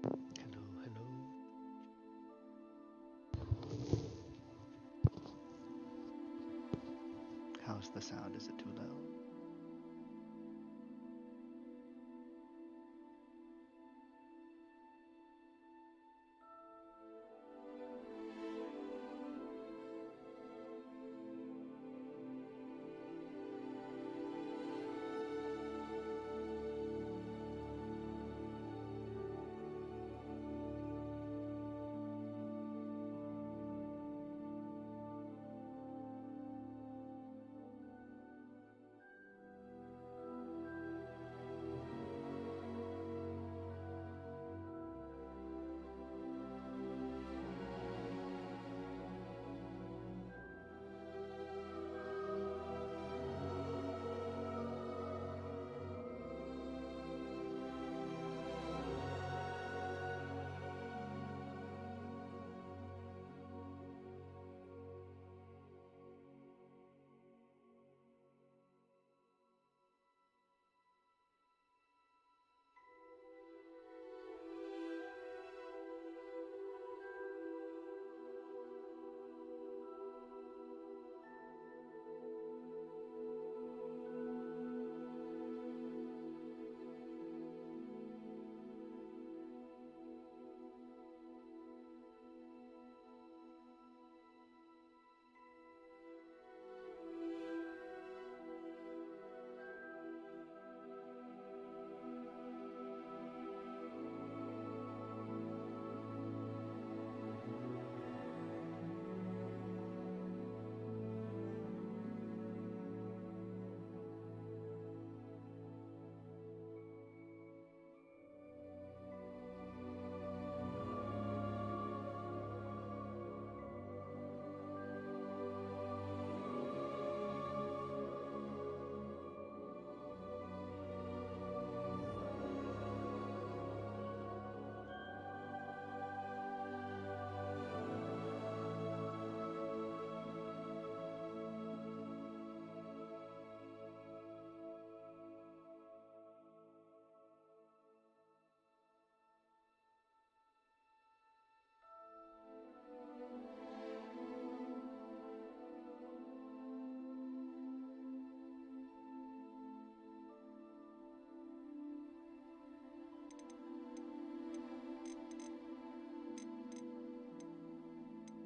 Hello, hello. How's the sound? Is it too loud?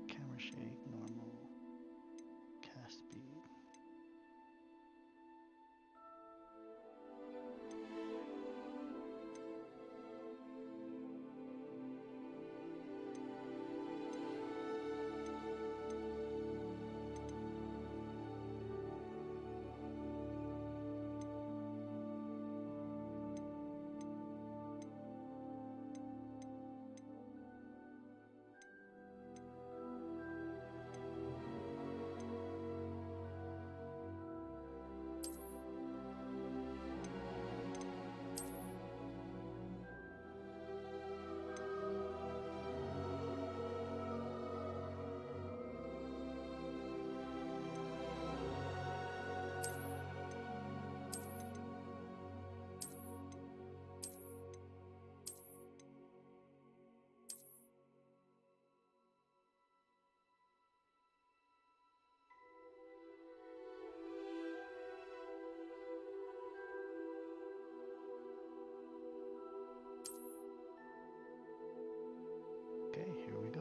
Camera shake, normal, cast speed. Okay, here we go.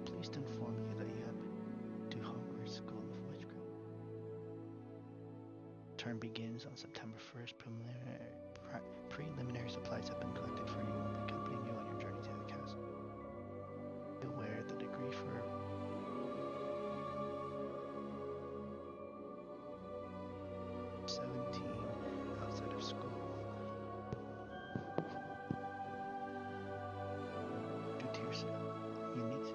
Pleased to inform you that you have been to Hogwarts School of Witchcraft. Term begins on September 1st. Preliminary supplies have been collected for you and will be accompanying you on your journey to the castle. Be aware the degree for 17 outside of school. Due to your unique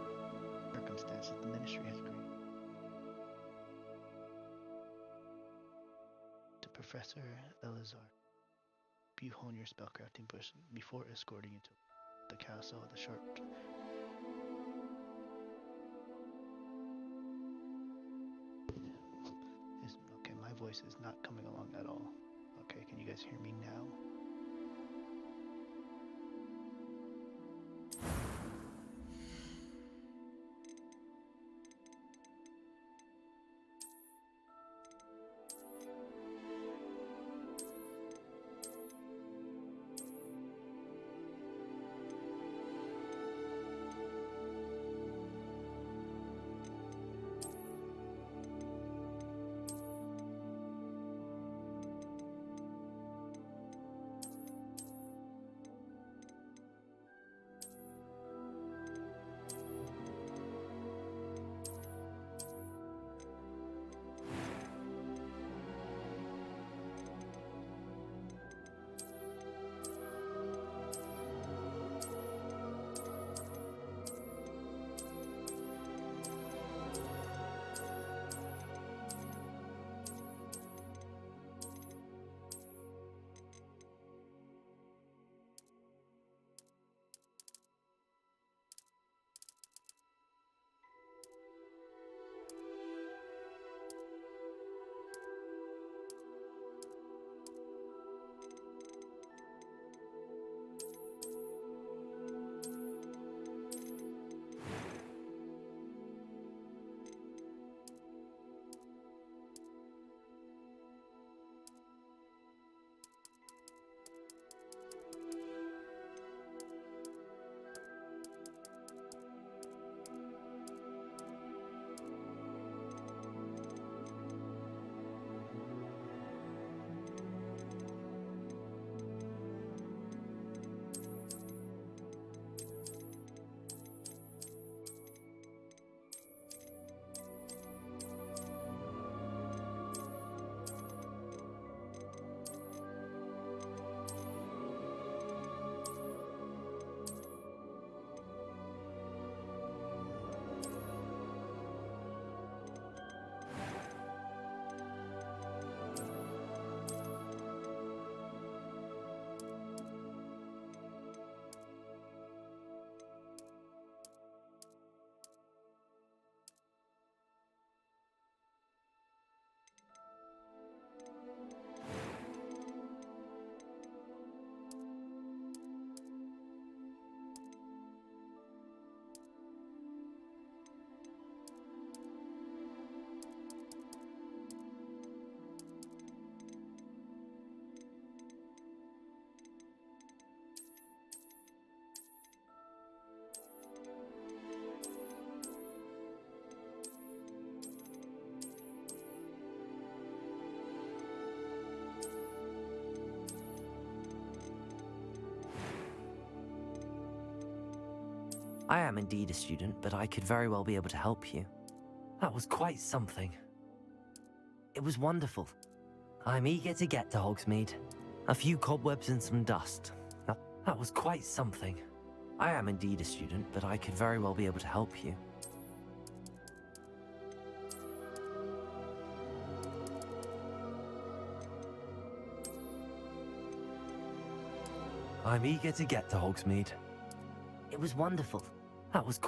circumstances, the ministry has Professor Elazar. You hone your spellcrafting before escorting you to the castle of the short. Okay, my voice is not coming along at all. Okay, can you guys hear me now? I am indeed a student, but I could very well be able to help you. That was quite something. It was wonderful. I'm eager to get to Hogsmeade. A few cobwebs and some dust. That was quite something. I am indeed a student, but I could very well be able to help you. I'm eager to get to Hogsmeade. It was wonderful. That was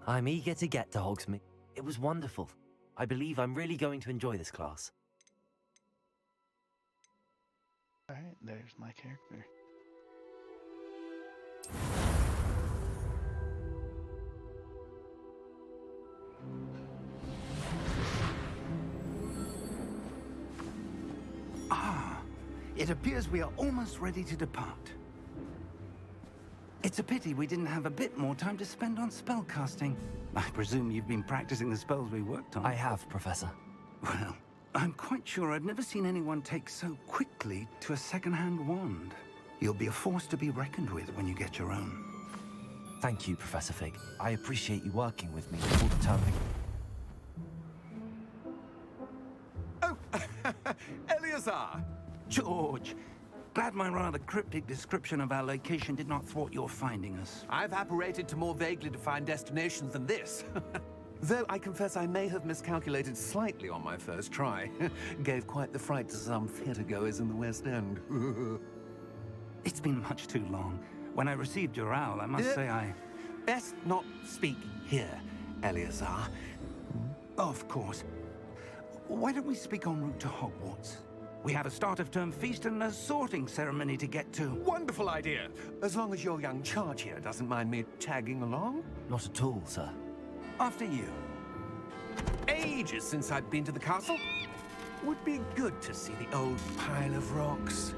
I'm eager to get to Hogsmeade. It was wonderful. I believe I'm really going to enjoy this class. Alright, there's my character. It appears we are almost ready to depart. It's a pity we didn't have a bit more time to spend on spellcasting. I presume you've been practicing the spells we worked on. I have, Professor. Well, I'm quite sure I've never seen anyone take so quickly to a second-hand wand. You'll be a force to be reckoned with when you get your own. Thank you, Professor Fig. I appreciate you working with me all the time. Oh, Eleazar! George, glad my rather cryptic description of our location did not thwart your finding us. I've apparated to more vaguely defined destinations than this. Though I confess I may have miscalculated slightly on my first try. Gave quite the fright to some theatregoers in the West End. It's been much too long. When I received your owl, I must say I... Best not speak here, Eleazar. Of course. Why don't we speak en route to Hogwarts? We have a start-of-term feast and a sorting ceremony to get to. Wonderful idea! As long as your young charge here doesn't mind me tagging along. Not at all, sir. After you. Ages since I've been to the castle. Would be good to see the old pile of rocks.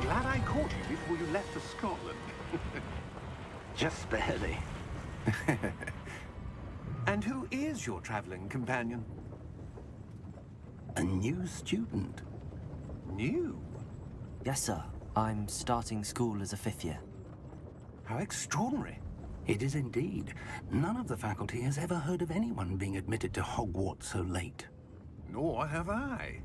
Glad I caught you before you left for Scotland. Just barely. And who is your traveling companion? A new student. New? Yes, sir. I'm starting school as a 5th year. How extraordinary. It is indeed. None of the faculty has ever heard of anyone being admitted to Hogwarts so late. Nor have I.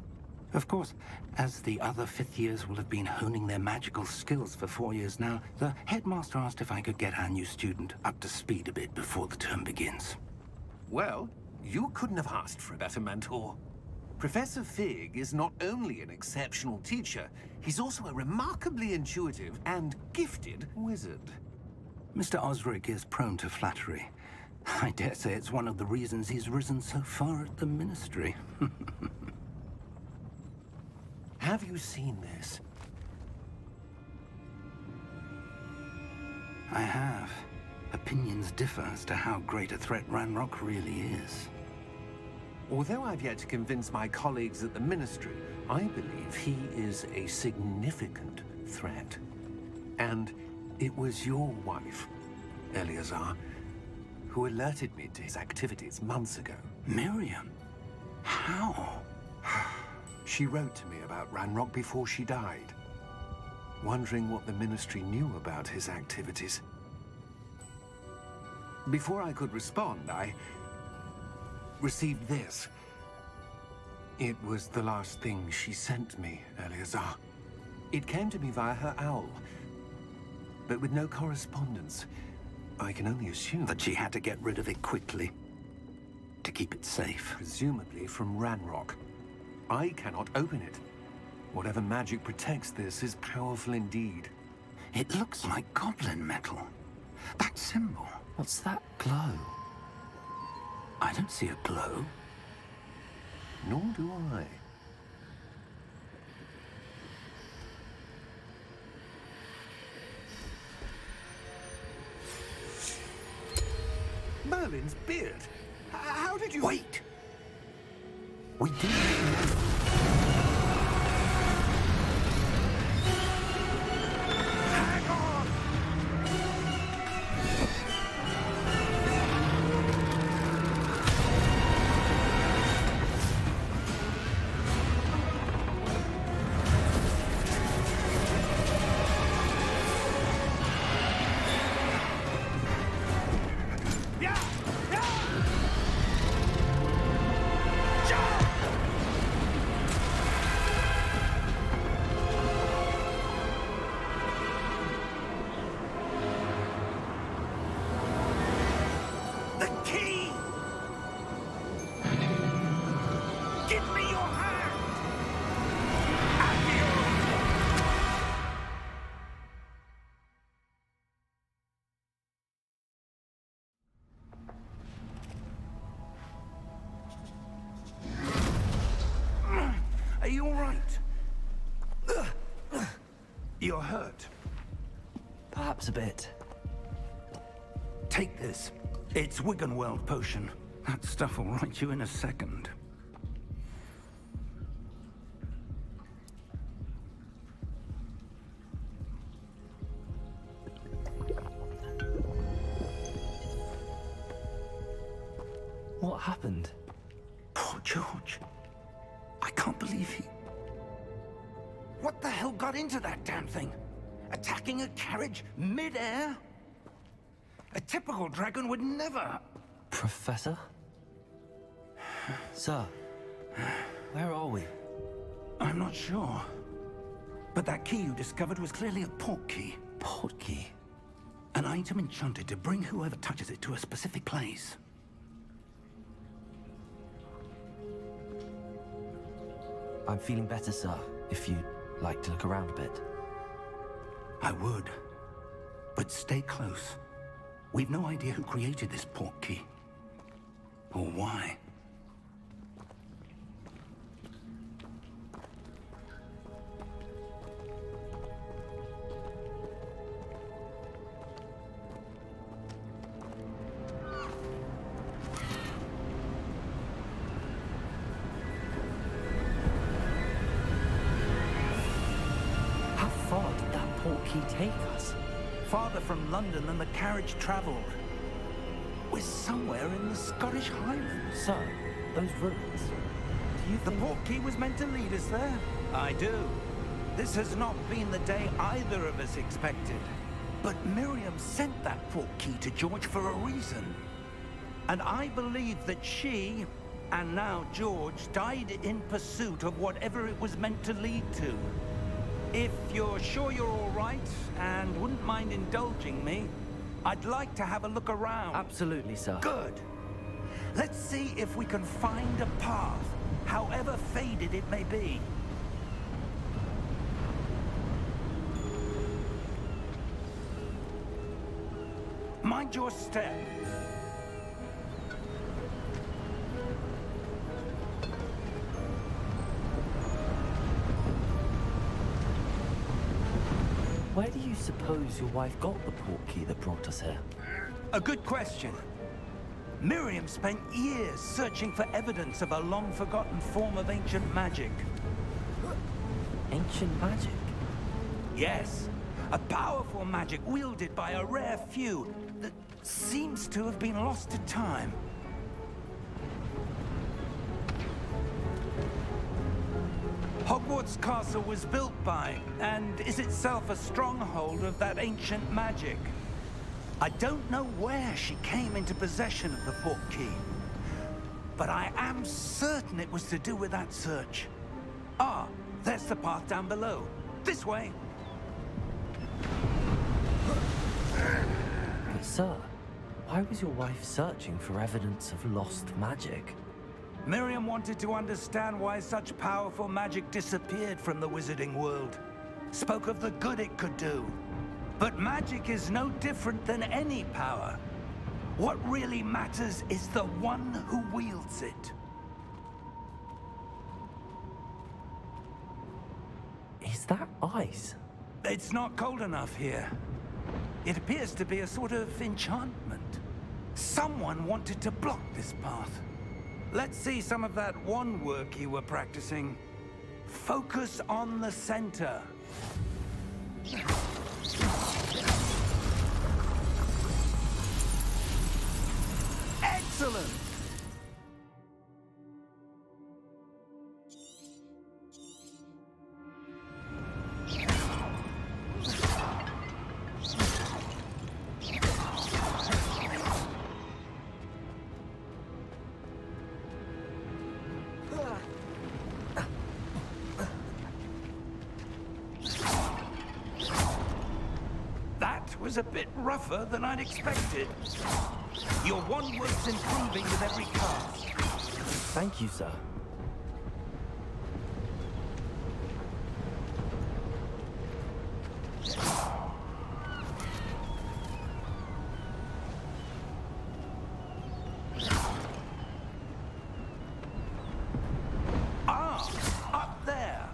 Of course, as the other 5th years will have been honing their magical skills for 4 years now, the headmaster asked if I could get our new student up to speed a bit before the term begins. Well, you couldn't have asked for a better mentor. Professor Fig is not only an exceptional teacher, he's also a remarkably intuitive and gifted wizard. Mr. Osric is prone to flattery. I dare say it's one of the reasons he's risen so far at the Ministry. Have you seen this? I have. Opinions differ as to how great a threat Ranrock really is. Although I've yet to convince my colleagues at the Ministry, I believe he is a significant threat. And it was your wife, Eleazar, who alerted me to his activities months ago. Miriam? How? She wrote to me about Ranrock before she died, wondering what the Ministry knew about his activities. Before I could respond, I received this. It was the last thing she sent me, Eleazar. It came to me via her owl, but with no correspondence. I can only assume That she had to get rid of it quickly. To keep it safe. presumably from Ranrock. I cannot open it. Whatever magic protects this is powerful indeed. It looks like goblin metal. That symbol. What's that glow? I don't see a glow. Nor do I. Merlin's beard? How did you... Wait! We do know. Hang on! Yeah! Yeah! Jump! You're hurt. Perhaps a bit. Take this. It's Wiggenweld potion. That stuff will right you in a second. What happened? Poor George. I can't believe he... What the hell got into that damn thing? Attacking a carriage mid-air? A typical dragon would never... Professor? Sir, where are we? I'm not sure. But that key you discovered was clearly a port key. Port key? An item enchanted to bring whoever touches it to a specific place. I'm feeling better, sir, if you'd like to look around a bit. I would. But stay close. We've no idea who created this port key. Or why. How far did that port key take us? Farther from London than the carriage traveled. We're somewhere in the Scottish Highlands. Sir, those ruins. Do you The think... port key was meant to lead us there? I do. This has not been the day either of us expected. But Miriam sent that port key to George for a reason. And I believe that she, and now George, died in pursuit of whatever it was meant to lead to. If you're sure you're all right, and wouldn't mind indulging me, I'd like to have a look around. Absolutely, sir. Good. Let's see if we can find a path, however faded it may be. Mind your step. Where do you suppose your wife got the port key that brought us here? A good question. Miriam spent years searching for evidence of a long-forgotten form of ancient magic. Ancient magic? Yes, a powerful magic wielded by a rare few that seems to have been lost to time. Hogwarts Castle was built by, and is itself a stronghold of that ancient magic. I don't know where she came into possession of the port key, but I am certain it was to do with that search. Ah, there's the path down below. This way. But sir, why was your wife searching for evidence of lost magic? Miriam wanted to understand why such powerful magic disappeared from the wizarding world. Spoke of the good it could do. But magic is no different than any power. What really matters is the one who wields it. Is that ice? It's not cold enough here. It appears to be a sort of enchantment. Someone wanted to block this path. Let's see some of that wand work you were practicing. Focus on the center. Excellent! Was a bit rougher than I'd expected. Your wand work's improving with every cast. Thank you, sir. Ah, up there.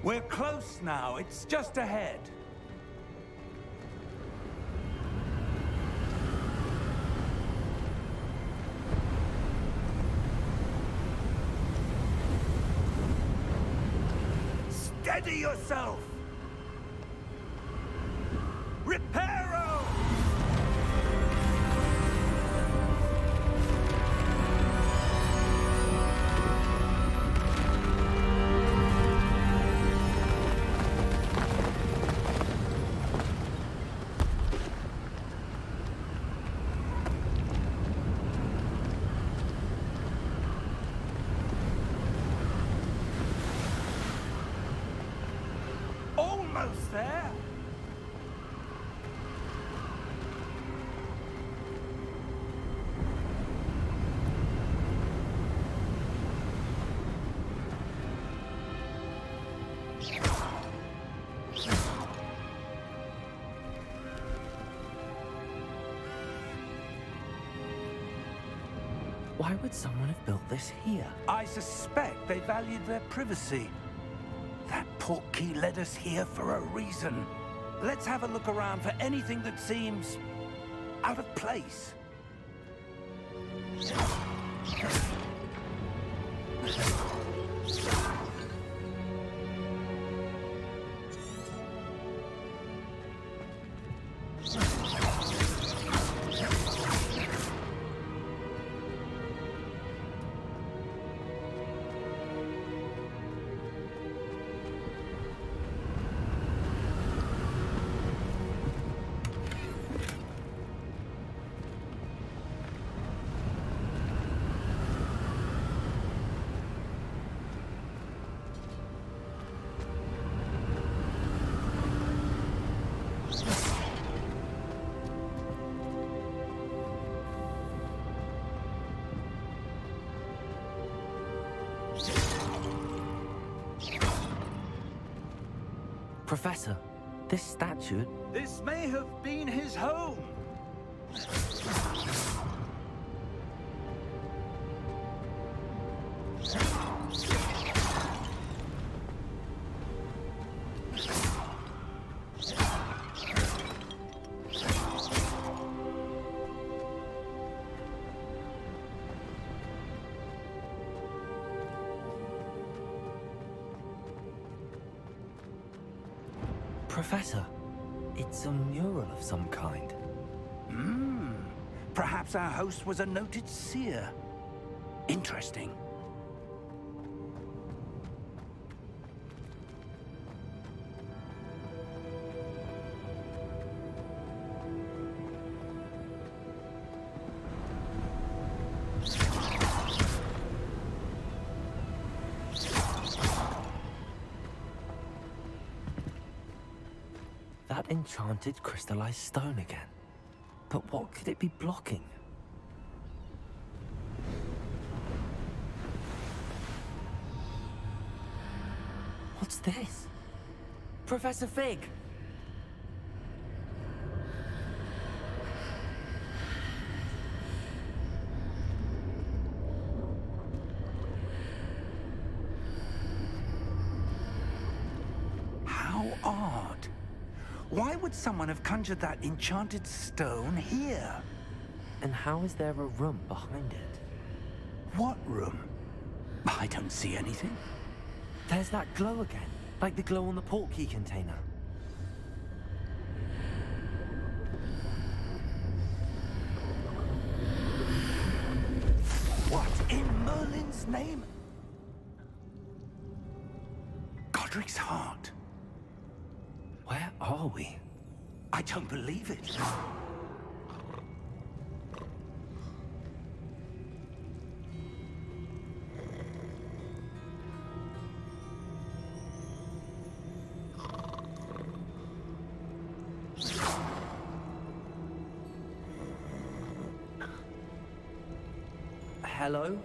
We're close now. It's just ahead. Steady yourself! Reparo! Almost there! Why would someone have built this here? I suspect they valued their privacy. That portkey led us here for a reason. Let's have a look around for anything that seems out of place. Professor, this statue... This may have been his home. Professor, it's a mural of some kind. Perhaps our host was a noted seer. Interesting. That enchanted crystallized stone again. But what could it be blocking? What's this? Professor Fig! How odd. Why would someone have conjured that enchanted stone here? And how is there a room behind it? What room? I don't see anything. There's that glow again, like the glow on the portkey container. What in Merlin's name? Godric's heart. Where are we? I don't believe it. Hello?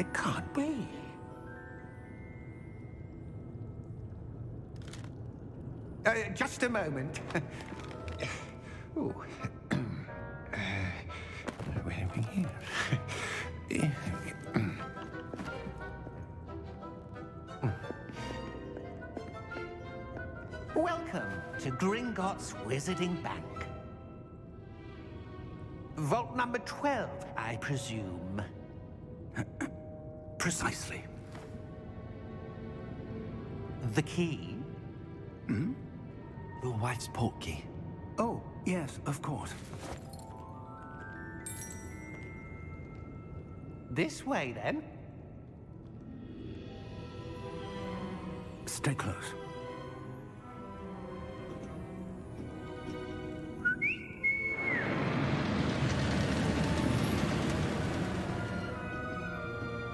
It can't be. Just a moment. Ooh. Where are we here? Welcome to Gringotts Wizarding Bank. Vault number 12, I presume. Precisely. The key? Hmm? Your wife's portkey. Oh, yes, of course. This way, then. Stay close.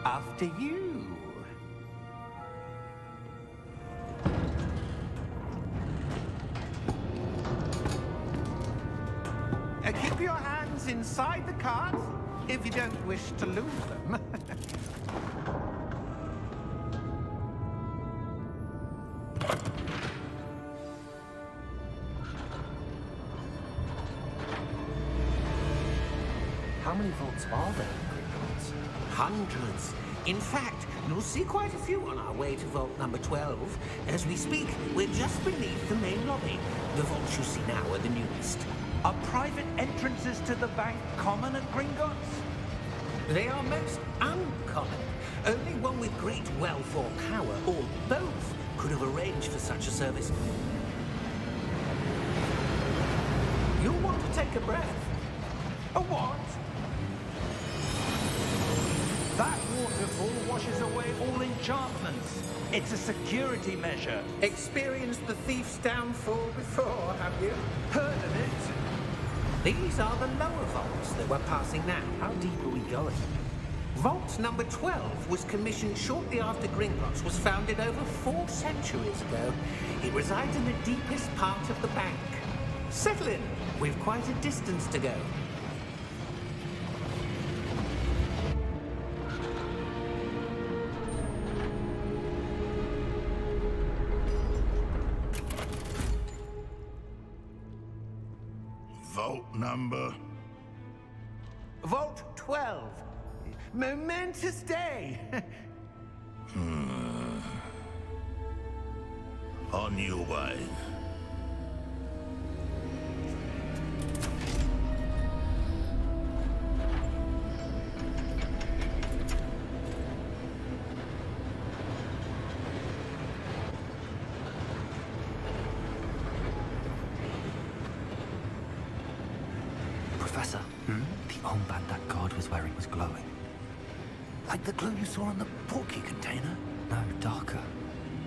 After you. Keep your hands inside the cart if you don't wish to lose them. How many vaults are there in Gringotts? Hundreds. In fact, you'll see quite a few on our way to vault number 12. As we speak, we're just beneath the main lobby. The vaults you see now are the newest. Are private entrances to the bank common at Gringotts? They are most uncommon. Only one with great wealth or power, or both, could have arranged for such a service. You'll want to take a breath. A what? That waterfall washes away all enchantments. It's a security measure. Experienced the thief's downfall before, have you? Heard of it? These are the lower vaults that we're passing now. How deep are we going? Vault number 12 was commissioned shortly after Gringotts was founded over 4 centuries ago. It resides in the deepest part of the bank. Settle in. We've quite a distance to go. Vault number? Vault 12. Momentous day. On your way. Professor, the armband that guard was wearing was glowing. Like the glue you saw on the portkey container? No, darker.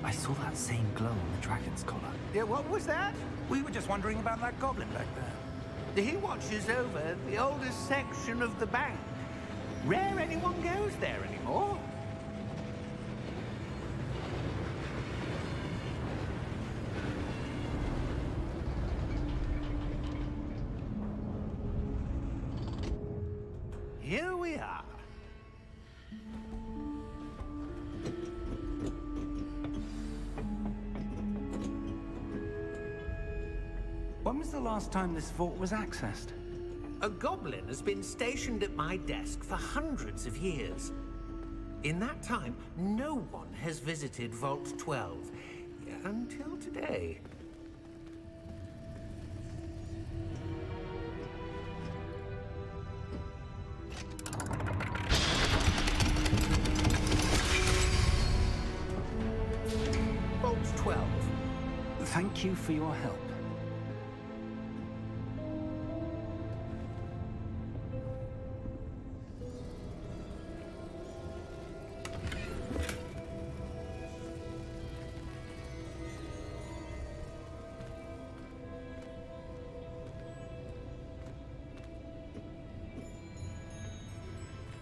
I saw that same glow on the dragon's collar. Yeah, what was that? We were just wondering about that goblin back there. He watches over the oldest section of the bank. Rare anyone goes there anymore. Here we are. When was the last time this vault was accessed? A goblin has been stationed at my desk for hundreds of years. In that time, no one has visited Vault 12 until today. Vault 12. Thank you for your help.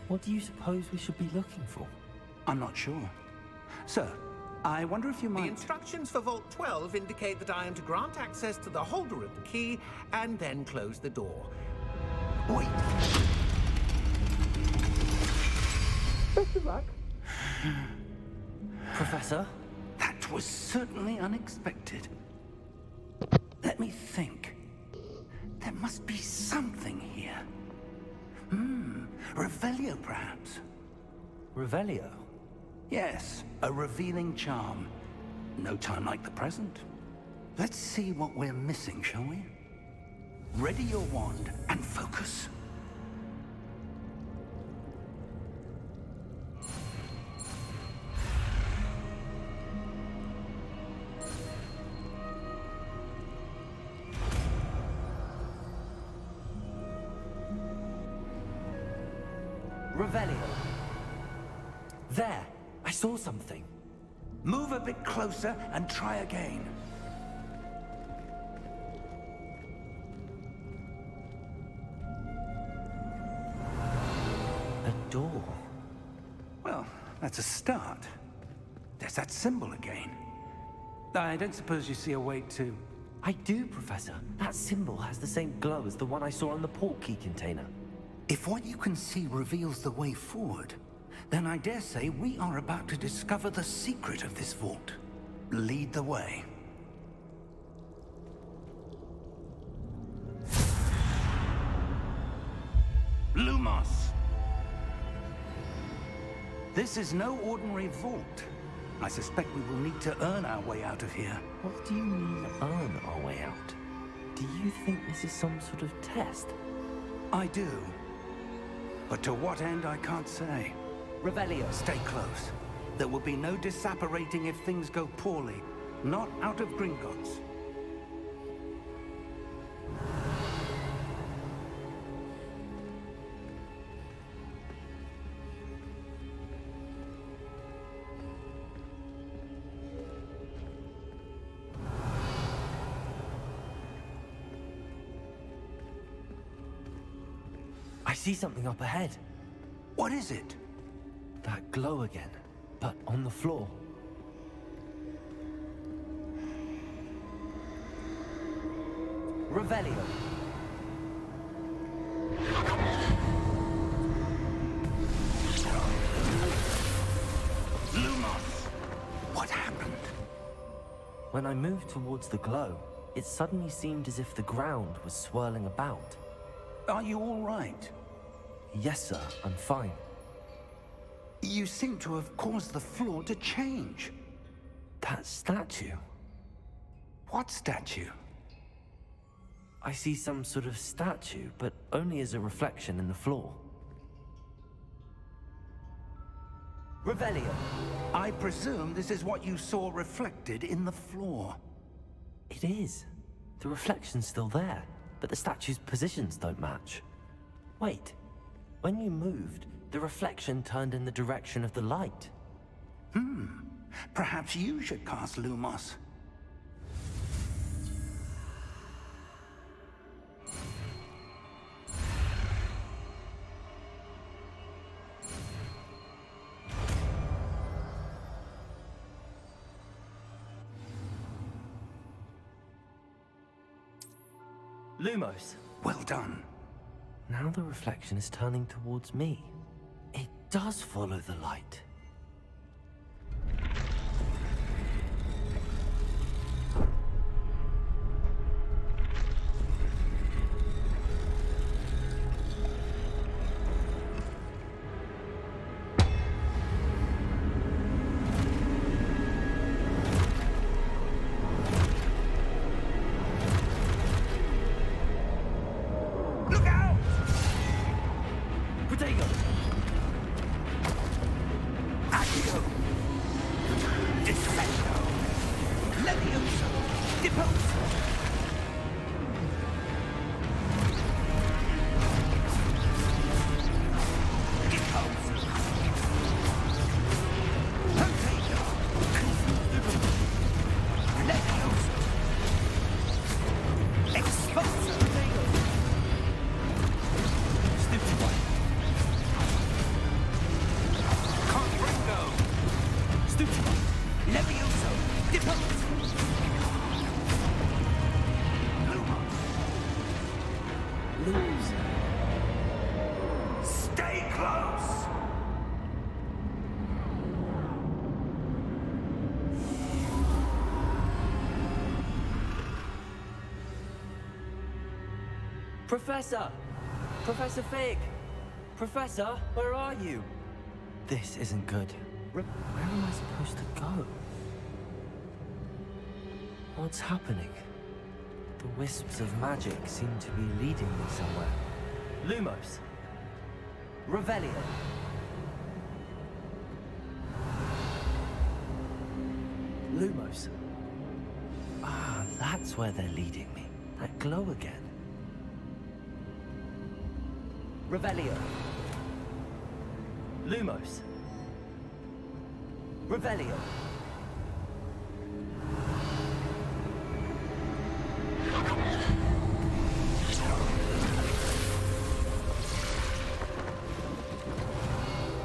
What do you suppose we should be looking for? I'm not sure. Sir, I wonder if you The might... instructions for Vault 12 indicate that I am to grant access to the holder of the key and then close the door. Wait. Professor? That was certainly unexpected. Let me think. There must be something here. Revelio, perhaps? Revelio? Yes, a revealing charm. No time like the present. Let's see what we're missing, shall we? Ready your wand and focus. Revelio. There, I saw something. Move a bit closer and try again. A door. Well, that's a start. There's that symbol again. I don't suppose you see a way to... I do, Professor. That symbol has the same glow as the one I saw on the portkey container. If what you can see reveals the way forward, then I dare say we are about to discover the secret of this vault. Lead the way. Lumos! This is no ordinary vault. I suspect we will need to earn our way out of here. What do you mean, earn our way out? Do you think this is some sort of test? I do. But to what end, I can't say. Revelio. Stay close. There will be no disapparating if things go poorly. Not out of Gringotts. I see something up ahead. What is it? That glow again, but on the floor. Revelio. Lumos! What happened? When I moved towards the glow, it suddenly seemed as if the ground was swirling about. Are you all right? Yes, sir, I'm fine. You seem to have caused the floor to change. That statue. What statue? I see some sort of statue, but only as a reflection in the floor. Revelio. I presume this is what you saw reflected in the floor. It is. The reflection's still there, but the statue's positions don't match. Wait. When you moved, the reflection turned in the direction of the light. Perhaps you should cast Lumos. Lumos. Well done. Now the reflection is turning towards me. It does follow the light. Professor! Professor Fig! Professor, where are you? This isn't good. Where am I supposed to go? What's happening? The wisps of magic seem to be leading me somewhere. Lumos! Revelio! Lumos. Ah, that's where they're leading me. That glow again. Revelio. Lumos. Revelio.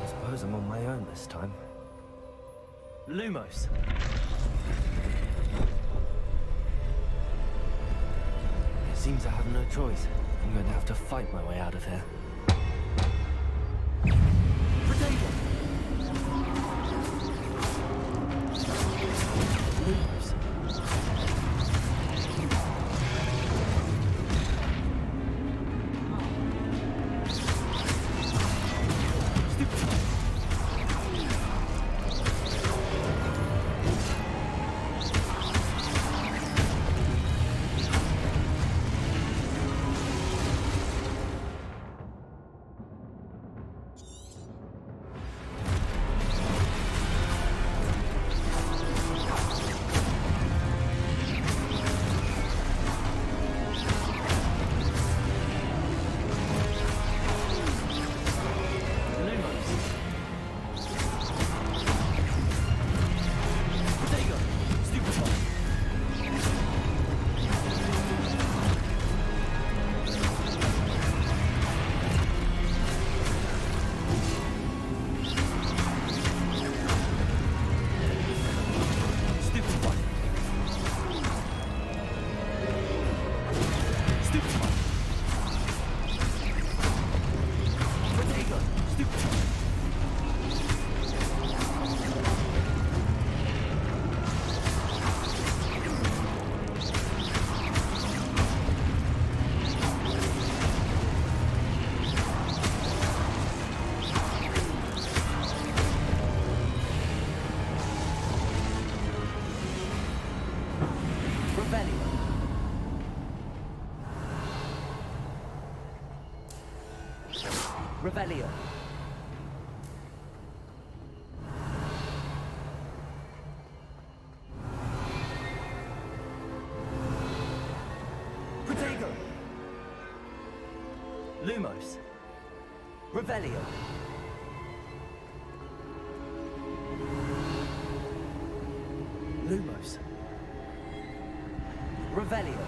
I suppose I'm on my own this time. Lumos. It seems I have no choice. I'm going to have to fight my way out of here. Potato! Lumos. Revelio. Protego. Lumos. Revelio. Lumos. Revelio.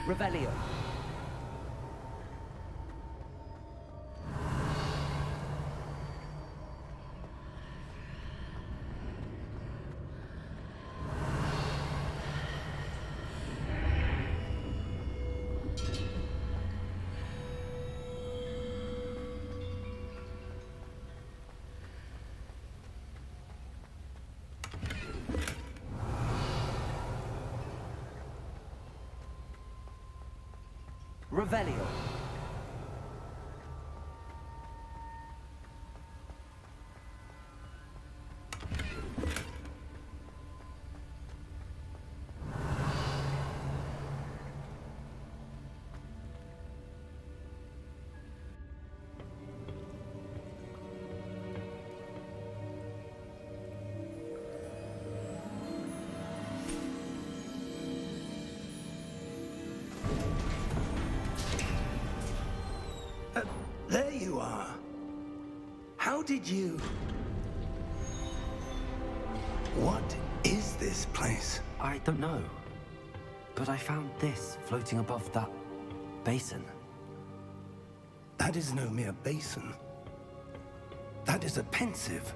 Revelio. Revelio. There you are. How did you... What is this place? I don't know. But I found this floating above that basin. That is no mere basin. That is a pensive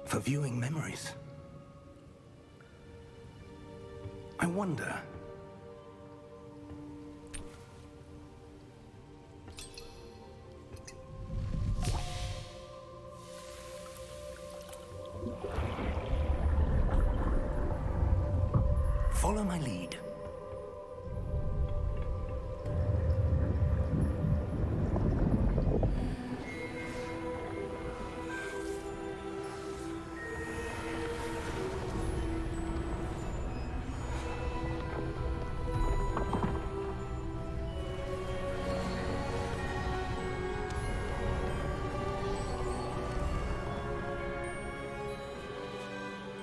for viewing memories. I wonder... Follow my lead.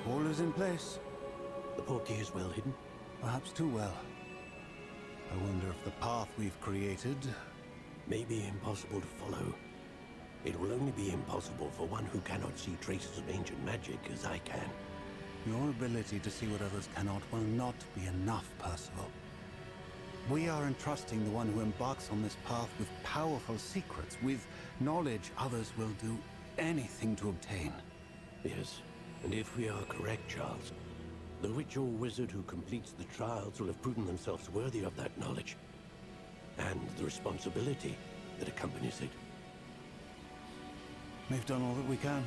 All is in place. The portkey is well hidden. Perhaps too well. I wonder if the path we've created... May be impossible to follow. It will only be impossible for one who cannot see traces of ancient magic as I can. Your ability to see what others cannot will not be enough, Percival. We are entrusting the one who embarks on this path with powerful secrets, with knowledge others will do anything to obtain. Yes, and if we are correct, Charles, the witch or wizard who completes the trials will have proven themselves worthy of that knowledge, and the responsibility that accompanies it. We've done all that we can.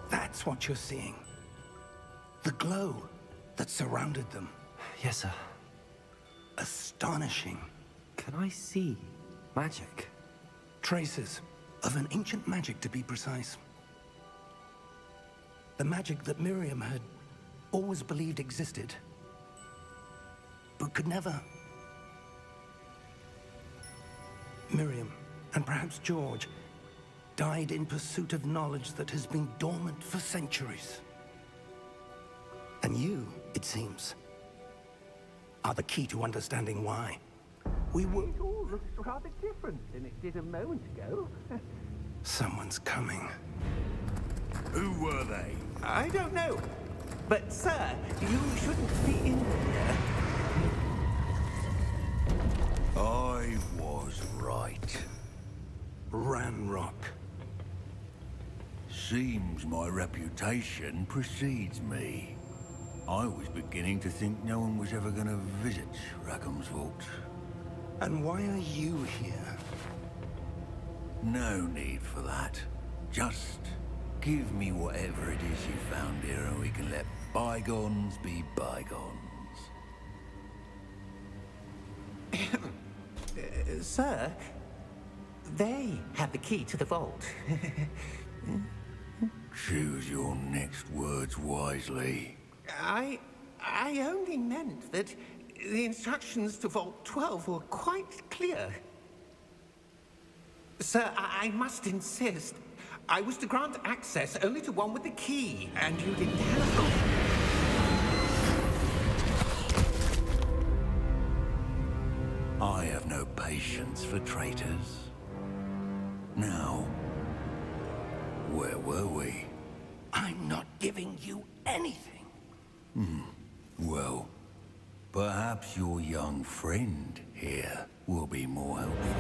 That's what you're seeing. The glow that surrounded them. Yes, sir. Astonishing. Can I see magic? Traces of an ancient magic, to be precise. The magic that Miriam had always believed existed, but could never. Miriam, and perhaps George, died in pursuit of knowledge that has been dormant for centuries. And you, it seems, are the key to understanding why. We were... It all looks rather different than it did a moment ago. Someone's coming. Who were they? I don't know. But, sir, you shouldn't be in here. I was right. Ranrock. Seems my reputation precedes me. I was beginning to think no one was ever going to visit Rackham's vault. And why are you here? No need for that. Just give me whatever it is you found here and we can let bygones be bygones. Sir, they have the key to the vault. Choose your next words wisely. I only meant that the instructions to Vault 12 were quite clear. Sir, I must insist. I was to grant access only to one with the key, and you didn't have... I have no patience for traitors. Now, where were we? I'm not giving you anything. Well, perhaps your young friend here will be more helpful.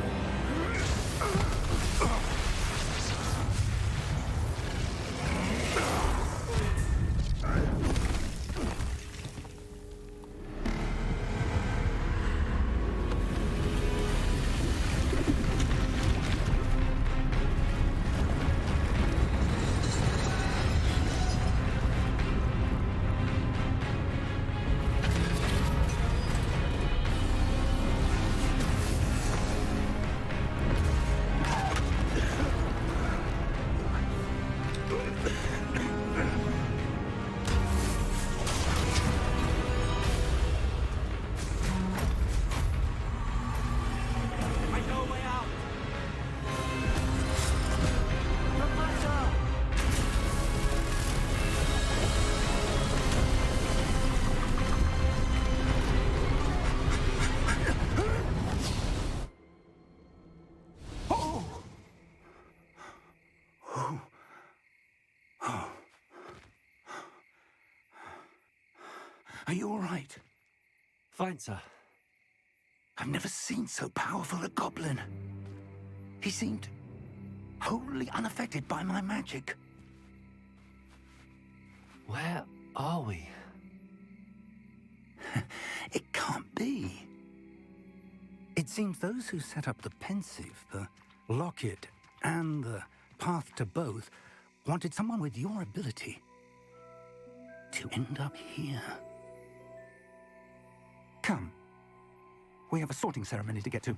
Are you all right? Fine, sir. I've never seen so powerful a goblin. He seemed wholly unaffected by my magic. Where are we? It can't be. It seems those who set up the pensive, the locket, and the path to both wanted someone with your ability to end up here. Come. We have a sorting ceremony to get to.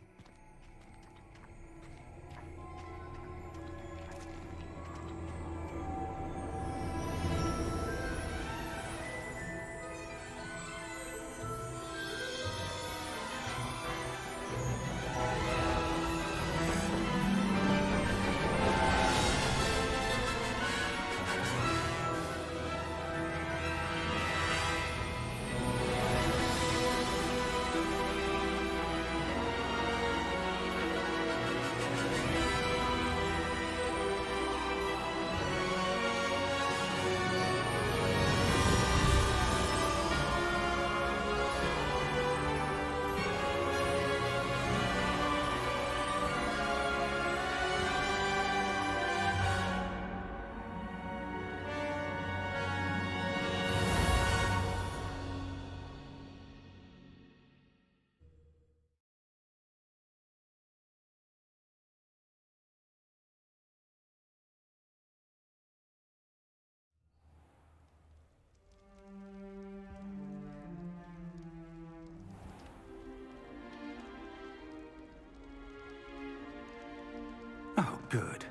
Oh, good.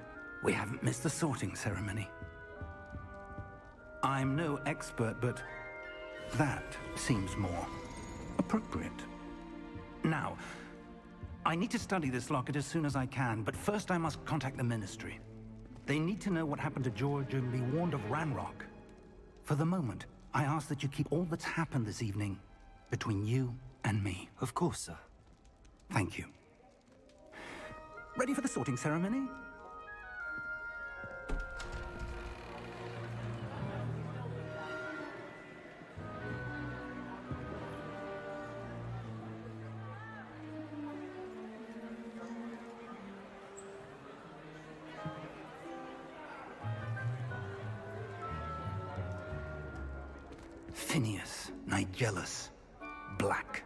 We haven't missed the sorting ceremony. I'm no expert, but that seems more appropriate. Now, I need to study this locket as soon as I can, but first I must contact the Ministry. They need to know what happened to George and be warned of Ranrock. For the moment, I ask that you keep all that's happened this evening between you and me. Of course, sir. Thank you. Ready for the sorting ceremony? Phineas, Nigellus, Black.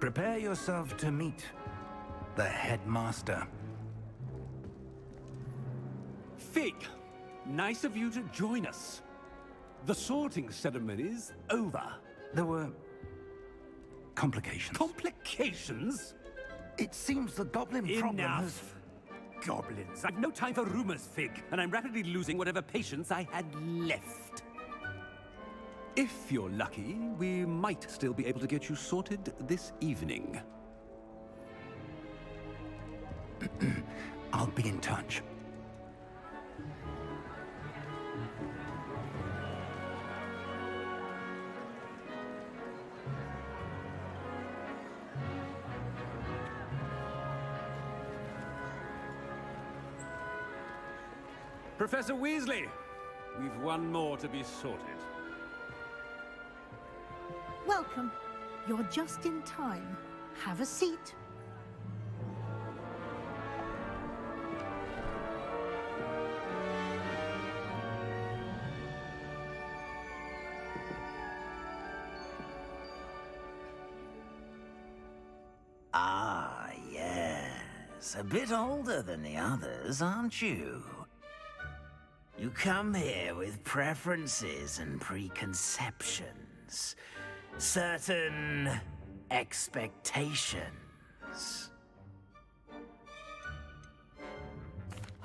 Prepare yourself to meet the headmaster. Fig, nice of you to join us. The sorting ceremony's over. There were complications. Complications? It seems the goblin problem has... Enough! Goblins. I've no time for rumors, Fig, and I'm rapidly losing whatever patience I had left. If you're lucky, we might still be able to get you sorted this evening. I'll be in touch. Professor Weasley, we've one more to be sorted. Welcome. You're just in time. Have a seat. Ah, yes. A bit older than the others, aren't you? You come here with preferences and preconceptions. Certain expectations.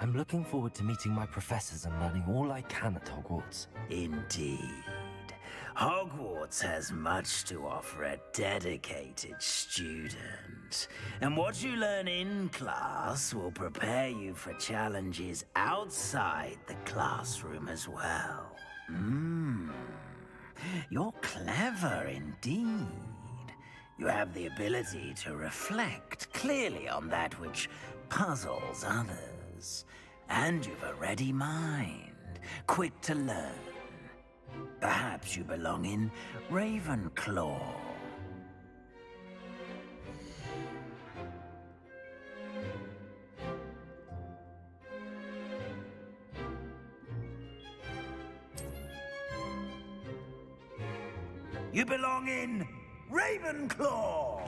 I'm looking forward to meeting my professors and learning all I can at Hogwarts. Indeed. Hogwarts has much to offer a dedicated student. And what you learn in class will prepare you for challenges outside the classroom as well. You're clever indeed. You have the ability to reflect clearly on that which puzzles others. And you've a ready mind, quick to learn. Perhaps you belong in Ravenclaw. You belong in Ravenclaw!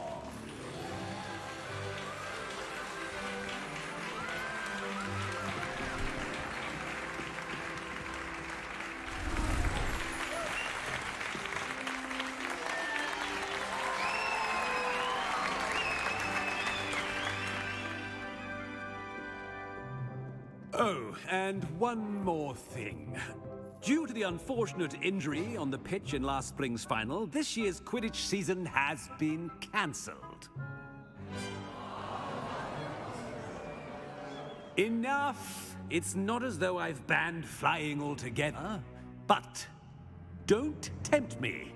Oh, and one more thing. Due to the unfortunate injury on the pitch in last spring's final, this year's Quidditch season has been cancelled. Enough! It's not as though I've banned flying altogether, but don't tempt me.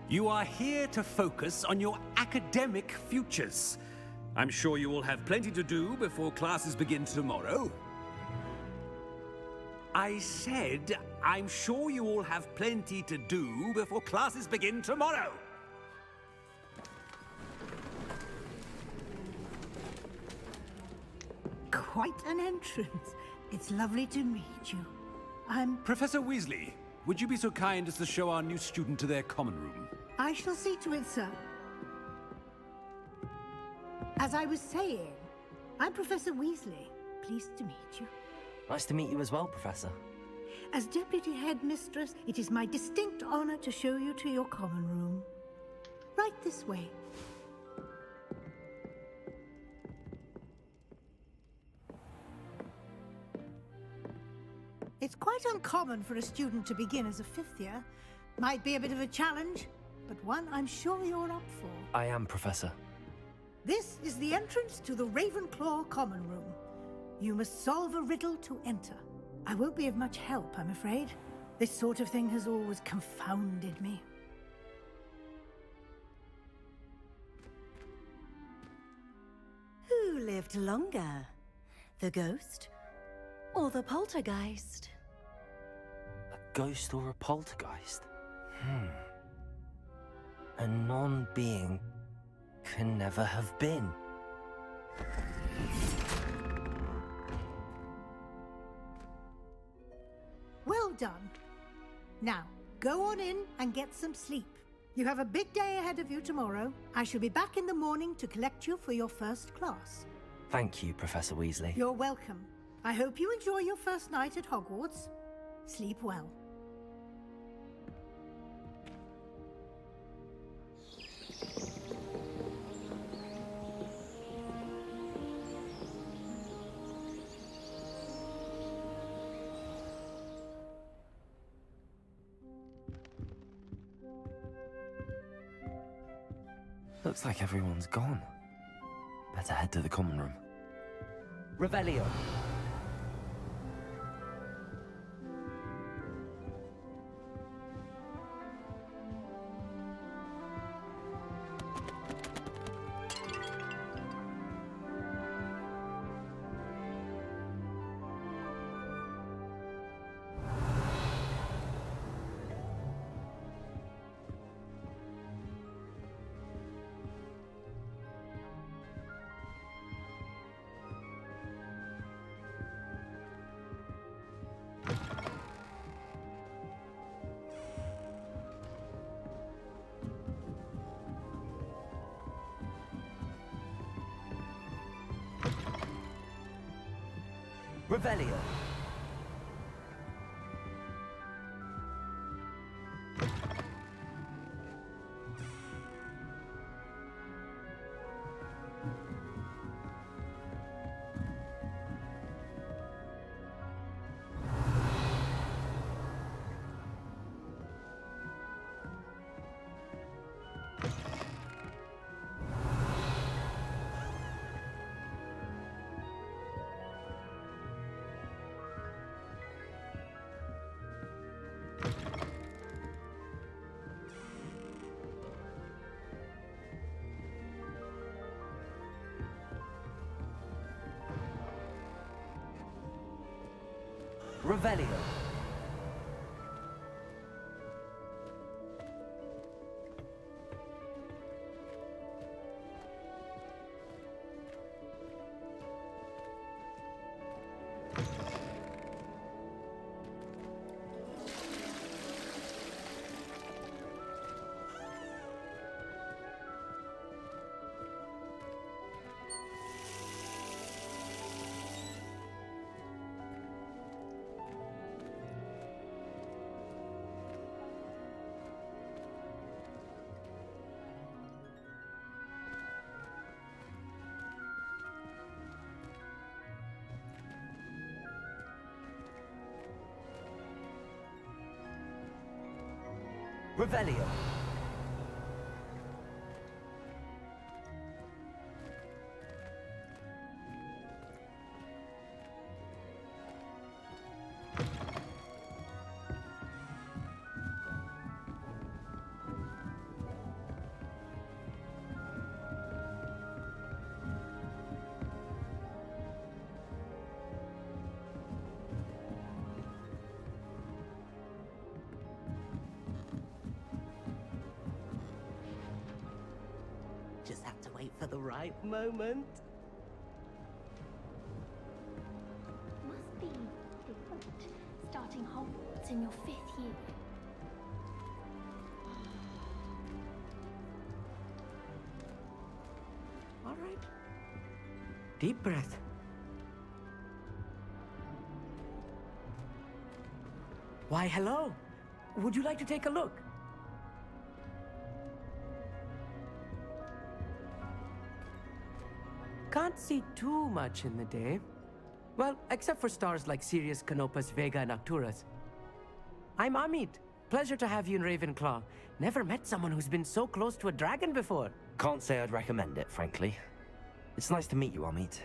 You are here to focus on your academic futures. I'm sure you will have plenty to do before classes begin tomorrow. I said, I'm sure you all have plenty to do before classes begin tomorrow. Quite an entrance. It's lovely to meet you. I'm... Professor Weasley, would you be so kind as to show our new student to their common room? I shall see to it, sir. As I was saying, I'm Professor Weasley. Pleased to meet you. Nice to meet you as well, Professor. As Deputy Headmistress, it is my distinct honor to show you to your common room. Right this way. It's quite uncommon for a student to begin as a fifth year. Might be a bit of a challenge, but one I'm sure you're up for. I am, Professor. This is the entrance to the Ravenclaw common room. You must solve a riddle to enter. I won't be of much help, I'm afraid. This sort of thing has always confounded me. Who lived longer? The ghost or the poltergeist? A ghost or a poltergeist? A non-being can never have been. Well done. Now, go on in and get some sleep. You have a big day ahead of you tomorrow. I shall be back in the morning to collect you for your first class. Thank you, Professor Weasley. You're welcome. I hope you enjoy your first night at Hogwarts. Sleep well. Looks like everyone's gone. Better head to the common room. Revelio. Revelio. Revelio. Revelio. Just have to wait for the right moment. Must be different, starting Hogwarts in your 5th year. All right. Deep breath. Why, hello. Would you like to take a look? Can't see too much in the day. Well, except for stars like Sirius, Canopus, Vega, and Arcturus. I'm Amit. Pleasure to have you in Ravenclaw. Never met someone who's been so close to a dragon before. Can't say I'd recommend it, frankly. It's nice to meet you, Amit.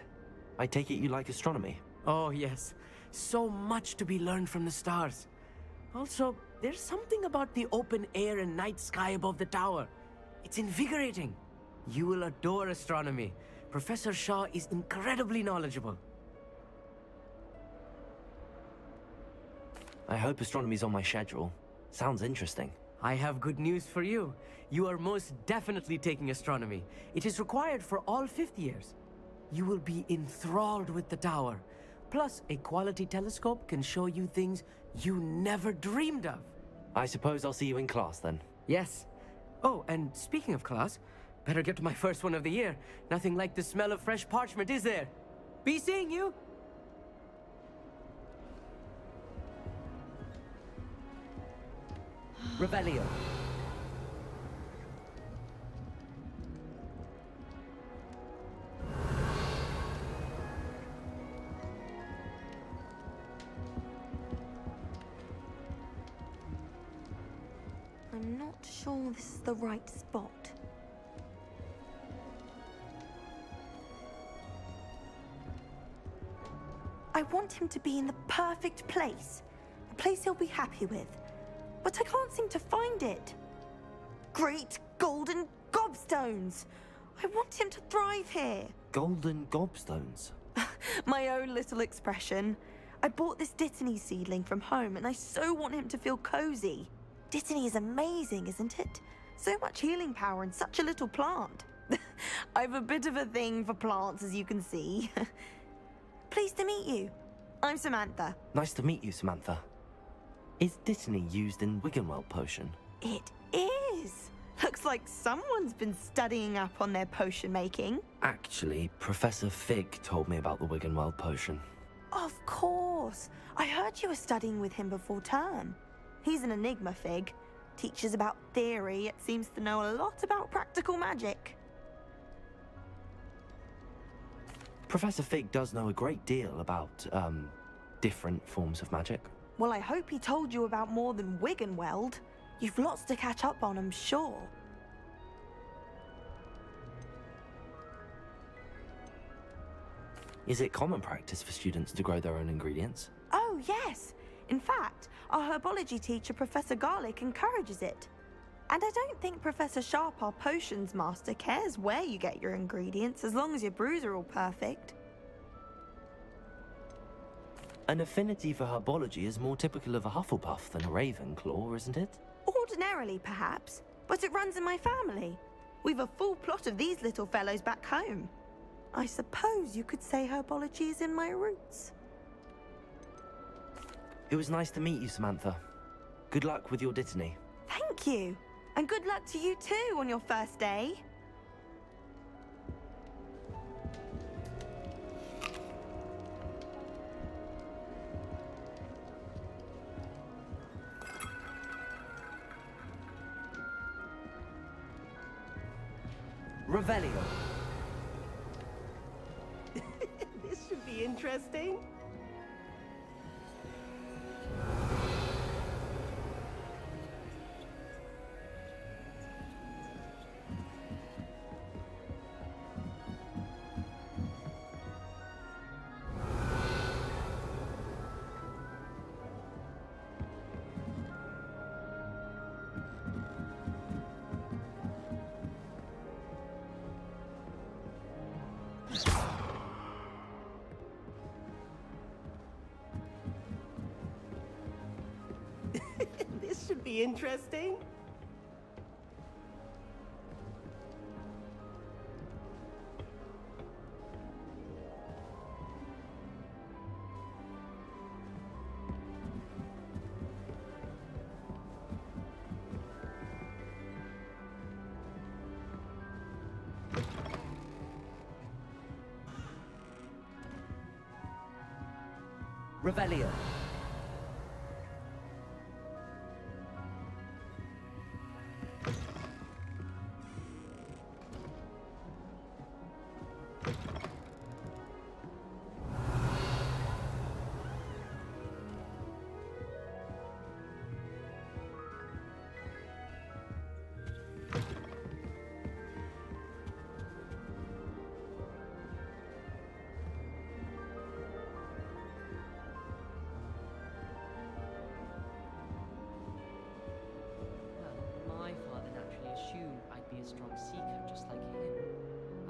I take it you like astronomy? Oh, yes. So much to be learned from the stars. Also, there's something about the open air and night sky above the tower. It's invigorating. You will adore astronomy. Professor Shaw is incredibly knowledgeable. I hope astronomy's on my schedule. Sounds interesting. I have good news for you. You are most definitely taking astronomy. It is required for all 5th years. You will be enthralled with the tower. Plus, a quality telescope can show you things you never dreamed of. I suppose I'll see you in class then. Yes. Oh, and speaking of class, better get to my first one of the year. Nothing like the smell of fresh parchment, is there? Be seeing you! Revelio. I'm not sure this is the right spot. I want him to be in the perfect place. A place he'll be happy with. But I can't seem to find it. Great golden gobstones! I want him to thrive here. Golden gobstones? My own little expression. I bought this Dittany seedling from home and I so want him to feel cozy. Dittany is amazing, isn't it? So much healing power in such a little plant. I've a bit of a thing for plants, as you can see. Pleased to meet you. I'm Samantha. Nice to meet you, Samantha. Is Dittany used in Wiggenweld potion? It is. Looks like someone's been studying up on their potion making. Actually, Professor Fig told me about the Wiggenweld potion. Of course. I heard you were studying with him before term. He's an enigma, Fig. Teaches about theory, yet seems to know a lot about practical magic. Professor Fig does know a great deal about, different forms of magic. Well, I hope he told you about more than Wiggenweld. You've lots to catch up on, I'm sure. Is it common practice for students to grow their own ingredients? Oh, yes. In fact, our herbology teacher, Professor Garlick, encourages it. And I don't think Professor Sharp, our potions master, cares where you get your ingredients, as long as your brews are all perfect. An affinity for herbology is more typical of a Hufflepuff than a Ravenclaw, isn't it? Ordinarily, perhaps, but it runs in my family. We've a full plot of these little fellows back home. I suppose you could say herbology is in my roots. It was nice to meet you, Samantha. Good luck with your Dittany. Thank you. And good luck to you too on your first day. Revelio. This should be interesting. This should be interesting. Revelio. My father naturally assumed I'd be a strong seeker just like him.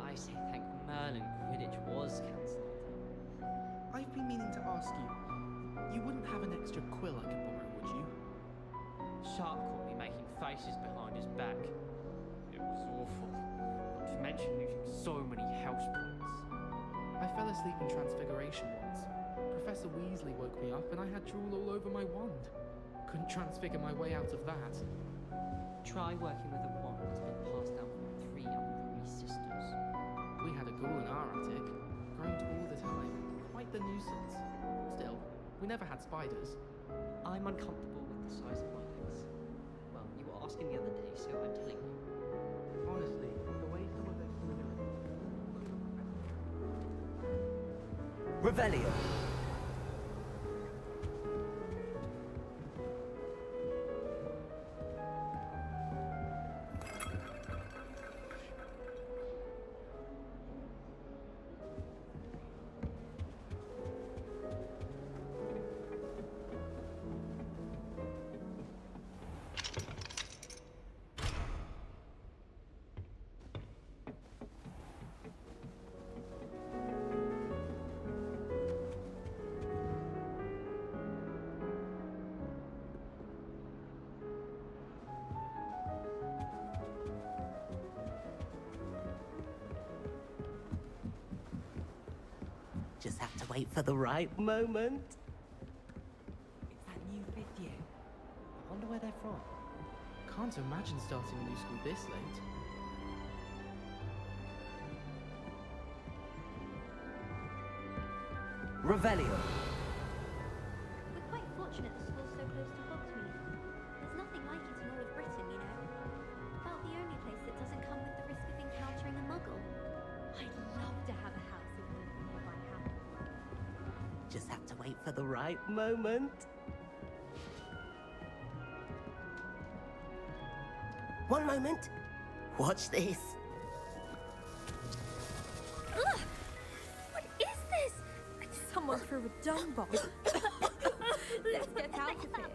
I say thank Merlin Quidditch was cancelled. I've been meaning to ask you. You wouldn't have an extra quill I could borrow, would you? Sharp caught me making faces behind his back. It was awful. Not to mention losing so many house points. I fell asleep in Transfiguration once. Professor Weasley woke me up and I had drool all over my wand. Couldn't transfigure my way out of that. Try working with a wand that's been passed down from 3 unruly sisters. We had a ghoul in our attic. Groaned all the time. Quite the nuisance. Still, we never had spiders. I'm uncomfortable with the size of my legs. Well, you were asking the other day, so I'm telling you. Honestly, the way some of those Revelio. Just have to wait for the right moment. It's that new 5th year. I wonder where they're from. Can't imagine starting a new school this late. Revelio. We're quite fortunate the school's so close to Hogsmeade. There's nothing like it in all of Britain, you know. About the only place that doesn't come with the risk of encountering a muggle. I'd love to have a house in one of the nearby hamlets. Just have to wait for the right moment. One moment. Watch this. Ugh! What is this? Someone threw a dung bomb. Let's get out of here.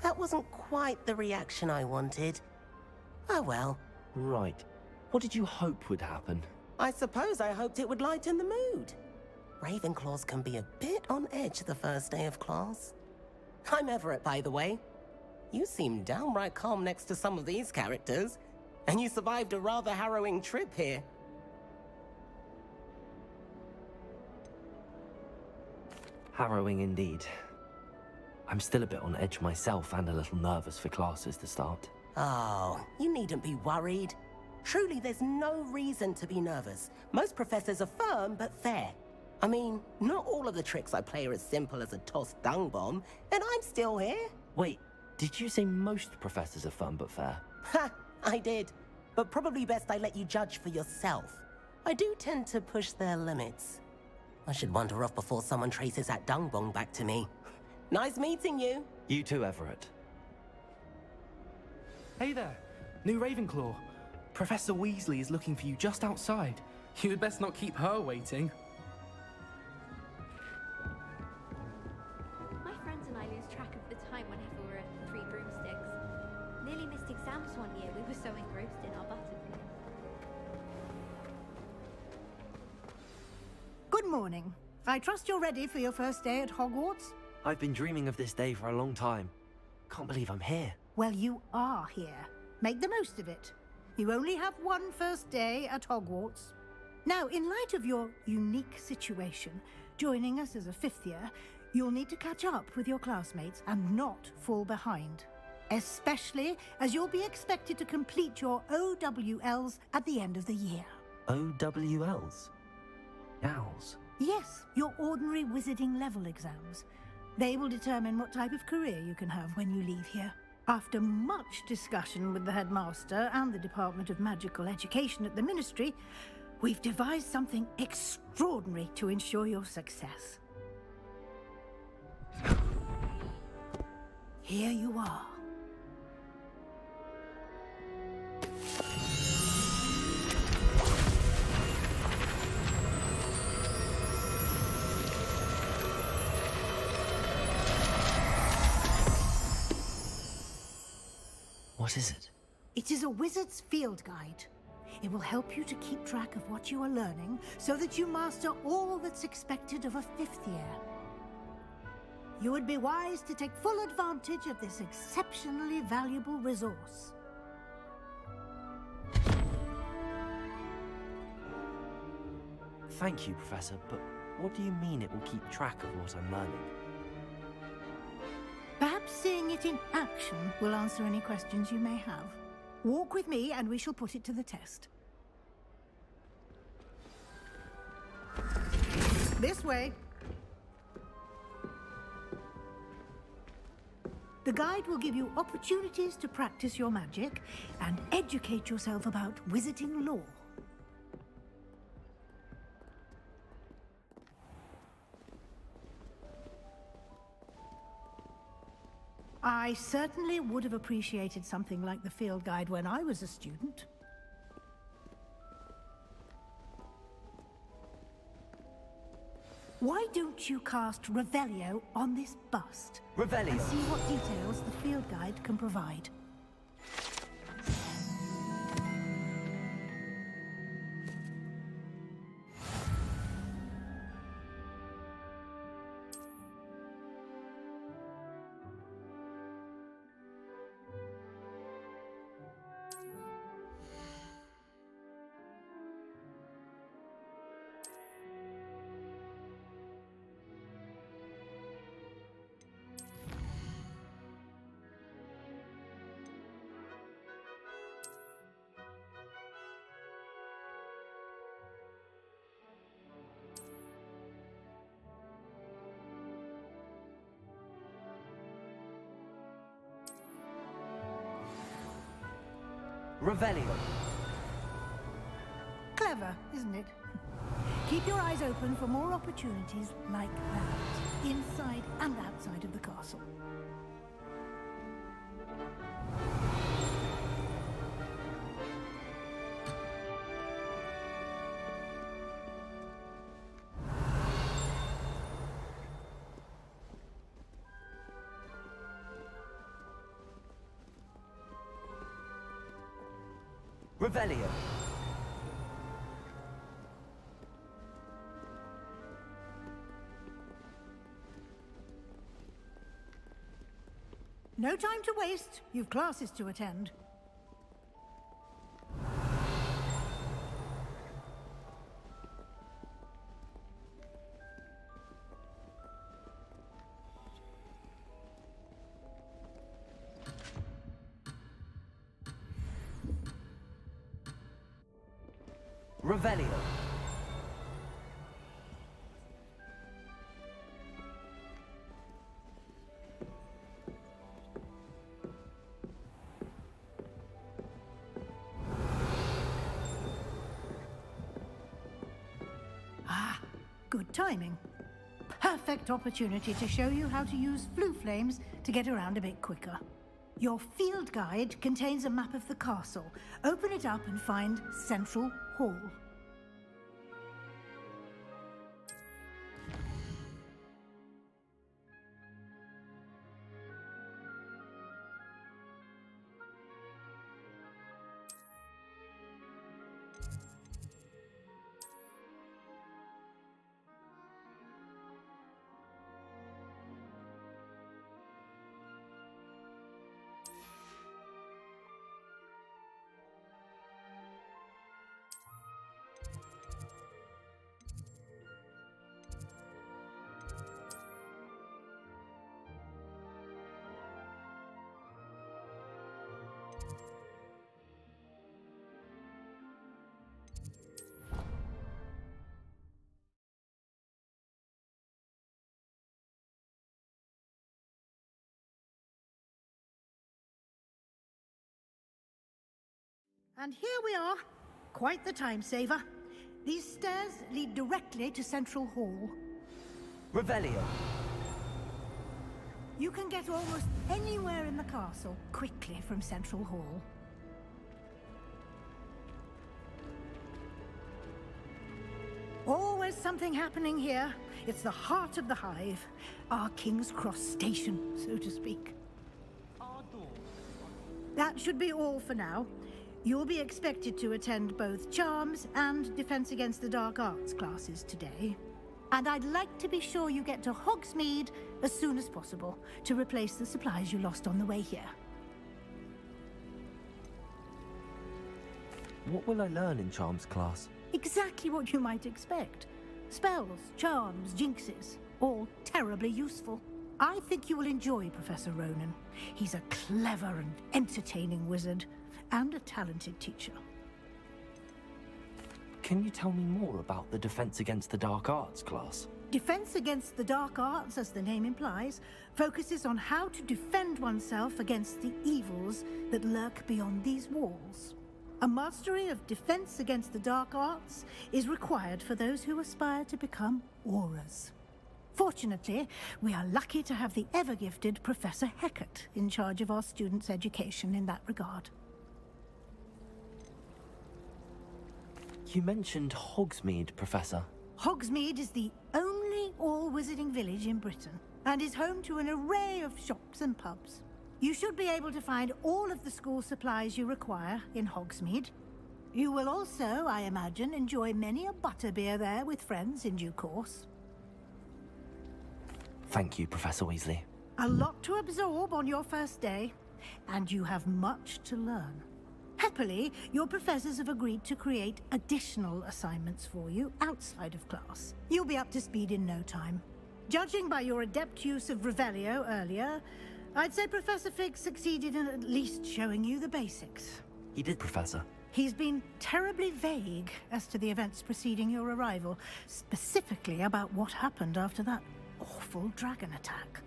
That wasn't quite the reaction I wanted. Oh well. Right. What did you hope would happen? I suppose I hoped it would lighten the mood. Ravenclaws can be a bit on edge the first day of class. I'm Everett, by the way. You seem downright calm next to some of these characters, and you survived a rather harrowing trip here. Harrowing indeed. I'm still a bit on edge myself and a little nervous for classes to start. Oh, you needn't be worried. Truly, there's no reason to be nervous. Most professors are firm but fair. I mean, not all of the tricks I play are as simple as a tossed dung bomb, and I'm still here. Wait, did you say most professors are fun but fair? Ha! I did. But probably best I let you judge for yourself. I do tend to push their limits. I should wander off before someone traces that dung bomb back to me. Nice meeting you. You too, Everett. Hey there, new Ravenclaw. Professor Weasley is looking for you just outside. You had best not keep her waiting. My friends and I lose track of the time whenever we're at Three Broomsticks. Nearly missed exams one year, we were so engrossed in our butterflies. Good morning. I trust you're ready for your first day at Hogwarts? I've been dreaming of this day for a long time. Can't believe I'm here. Well, you are here. Make the most of it. You only have one first day at Hogwarts. Now, in light of your unique situation, joining us as a fifth year, you'll need to catch up with your classmates and not fall behind. Especially as you'll be expected to complete your OWLs at the end of the year. OWLs? Owls? Yes, your ordinary wizarding level exams. They will determine what type of career you can have when you leave here. After much discussion with the headmaster and the Department of Magical Education at the Ministry, we've devised something extraordinary to ensure your success. Here you are. What is it? It is a wizard's field guide. It will help you to keep track of what you are learning so that you master all that's expected of a fifth year. You would be wise to take full advantage of this exceptionally valuable resource. Thank you, Professor, but what do you mean it will keep track of what I'm learning? Perhaps seeing it in action will answer any questions you may have. Walk with me and we shall put it to the test. This way. The guide will give you opportunities to practice your magic and educate yourself about wizarding lore. I certainly would have appreciated something like the field guide when I was a student. Why don't you cast Revelio on this bust? Revelio. And see what details the field guide can provide. Revelio. Clever, isn't it? Keep your eyes open for more opportunities like that, inside and outside of the castle. Revelio. No time to waste. You've classes to attend. Revelio. Ah, good timing. Perfect opportunity to show you how to use flue flames to get around a bit quicker. Your field guide contains a map of the castle. Open it up and find Central Hall. And here we are. Quite the time saver. These stairs lead directly to Central Hall. Revelio. You can get almost anywhere in the castle quickly from Central Hall. Always something happening here. It's the heart of the hive. Our King's Cross station, so to speak. That should be all for now. You'll be expected to attend both Charms and Defense Against the Dark Arts classes today. And I'd like to be sure you get to Hogsmeade as soon as possible to replace the supplies you lost on the way here. What will I learn in Charms class? Exactly what you might expect. Spells, charms, jinxes, all terribly useful. I think you will enjoy Professor Ronan. He's a clever and entertaining wizard, and a talented teacher. Can you tell me more about the Defense Against the Dark Arts class? Defense Against the Dark Arts, as the name implies, focuses on how to defend oneself against the evils that lurk beyond these walls. A mastery of Defense Against the Dark Arts is required for those who aspire to become auras. Fortunately, we are lucky to have the ever-gifted Professor Hecat in charge of our students' education in that regard. You mentioned Hogsmeade, Professor. Hogsmeade is the only all-wizarding village in Britain, and is home to an array of shops and pubs. You should be able to find all of the school supplies you require in Hogsmeade. You will also, I imagine, enjoy many a butterbeer there with friends in due course. Thank you, Professor Weasley. A lot to absorb on your first day, and you have much to learn. Happily, your professors have agreed to create additional assignments for you outside of class. You'll be up to speed in no time. Judging by your adept use of Revelio earlier, I'd say Professor Fig succeeded in at least showing you the basics. He did, Professor. He's been terribly vague as to the events preceding your arrival, specifically about what happened after that awful dragon attack.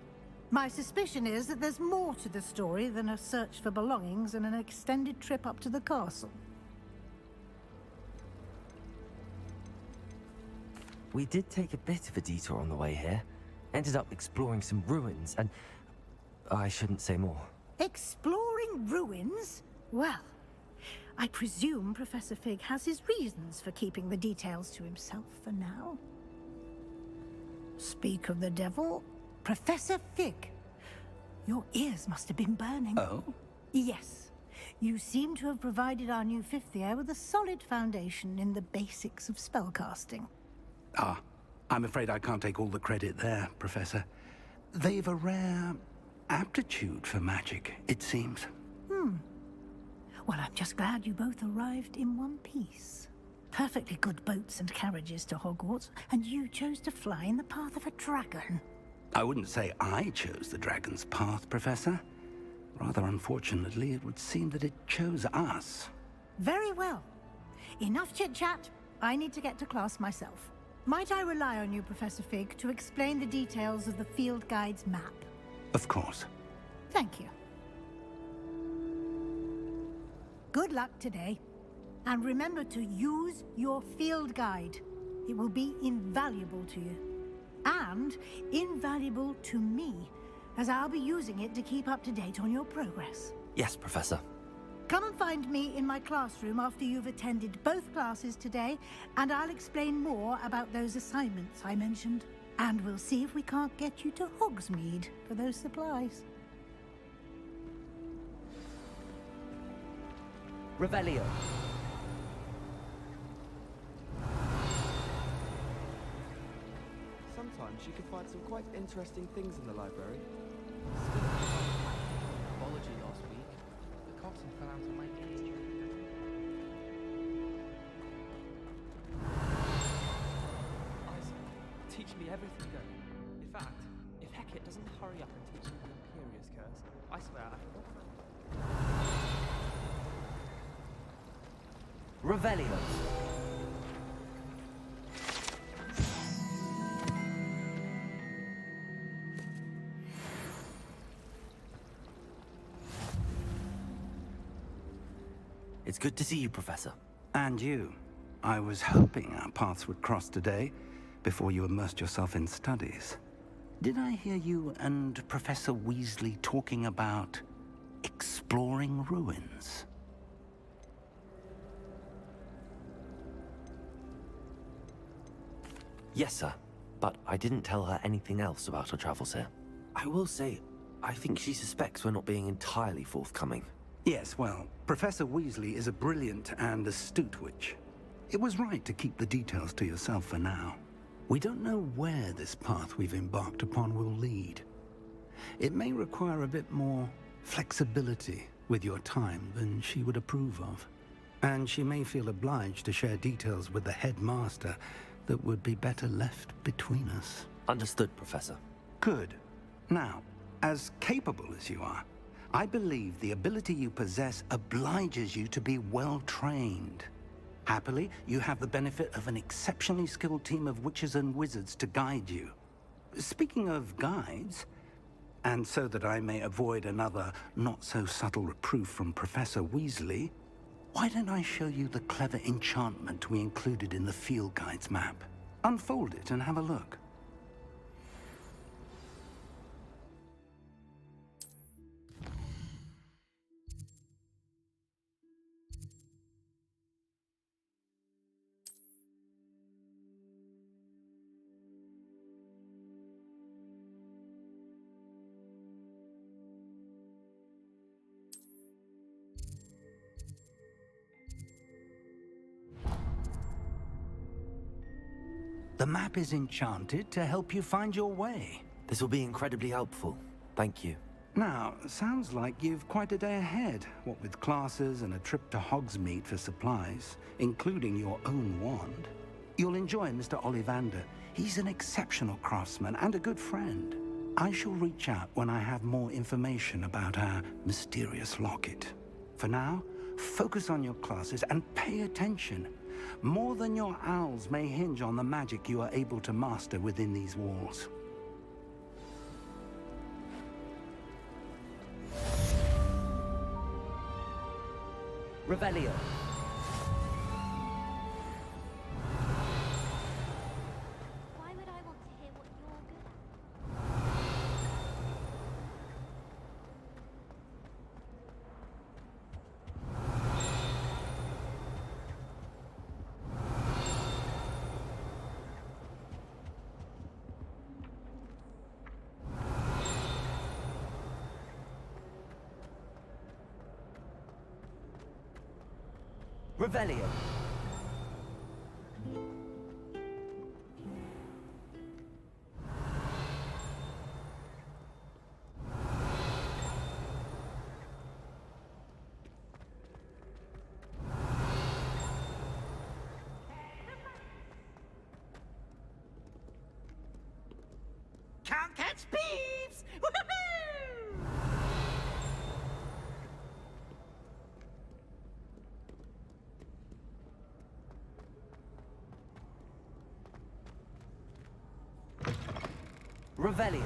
My suspicion is that there's more to the story than a search for belongings and an extended trip up to the castle. We did take a bit of a detour on the way here. Ended up exploring some ruins and... I shouldn't say more. Exploring ruins? Well, I presume Professor Fig has his reasons for keeping the details to himself for now. Speak of the devil, Professor Fig. Your ears must have been burning. Oh? Yes. You seem to have provided our new fifth year with a solid foundation in the basics of spellcasting. Ah, I'm afraid I can't take all the credit there, Professor. They've a rare aptitude for magic, it seems. Well, I'm just glad you both arrived in one piece. Perfectly good boats and carriages to Hogwarts, and you chose to fly in the path of a dragon. I wouldn't say I chose the dragon's path, Professor. Rather unfortunately, it would seem that it chose us. Very well. Enough chit-chat. I need to get to class myself. Might I rely on you, Professor Fig, to explain the details of the field guide's map? Of course. Thank you. Good luck today. And remember to use your field guide. It will be invaluable to you. And invaluable to me, as I'll be using it to keep up to date on your progress. Yes, Professor. Come and find me in my classroom after you've attended both classes today, and I'll explain more about those assignments I mentioned. And we'll see if we can't get you to Hogsmeade for those supplies. Revelio. Sometimes you can find some quite interesting things in the library. Biology last week. The cotton fell out of my ear. Isaac, teach me everything go. In fact, if Hecat doesn't hurry up and teach me the Imperious Curse, I swear I will. Revelio. It's good to see you, Professor. And you. I was hoping our paths would cross today, before you immersed yourself in studies. Did I hear you and Professor Weasley talking about exploring ruins? Yes, sir. But I didn't tell her anything else about our travels here. I will say, I think she suspects we're not being entirely forthcoming. Yes, well, Professor Weasley is a brilliant and astute witch. It was right to keep the details to yourself for now. We don't know where this path we've embarked upon will lead. It may require a bit more flexibility with your time than she would approve of. And she may feel obliged to share details with the headmaster that would be better left between us. Understood, Professor. Good. Now, as capable as you are, I believe the ability you possess obliges you to be well-trained. Happily, you have the benefit of an exceptionally skilled team of witches and wizards to guide you. Speaking of guides, and so that I may avoid another not-so-subtle reproof from Professor Weasley, why don't I show you the clever enchantment we included in the field guide's map? Unfold it and have a look. The map is enchanted to help you find your way. This will be incredibly helpful. Thank you. Now, sounds like you've quite a day ahead, what with classes and a trip to Hogsmeade for supplies, including your own wand. You'll enjoy Mr. Ollivander. He's an exceptional craftsman and a good friend. I shall reach out when I have more information about our mysterious locket. For now, focus on your classes and pay attention. More than your owls may hinge on the magic you are able to master within these walls. Revelio. Why would I want to hear what you're good at? Revelio. Can't catch thieves! Woohoo! Revelio.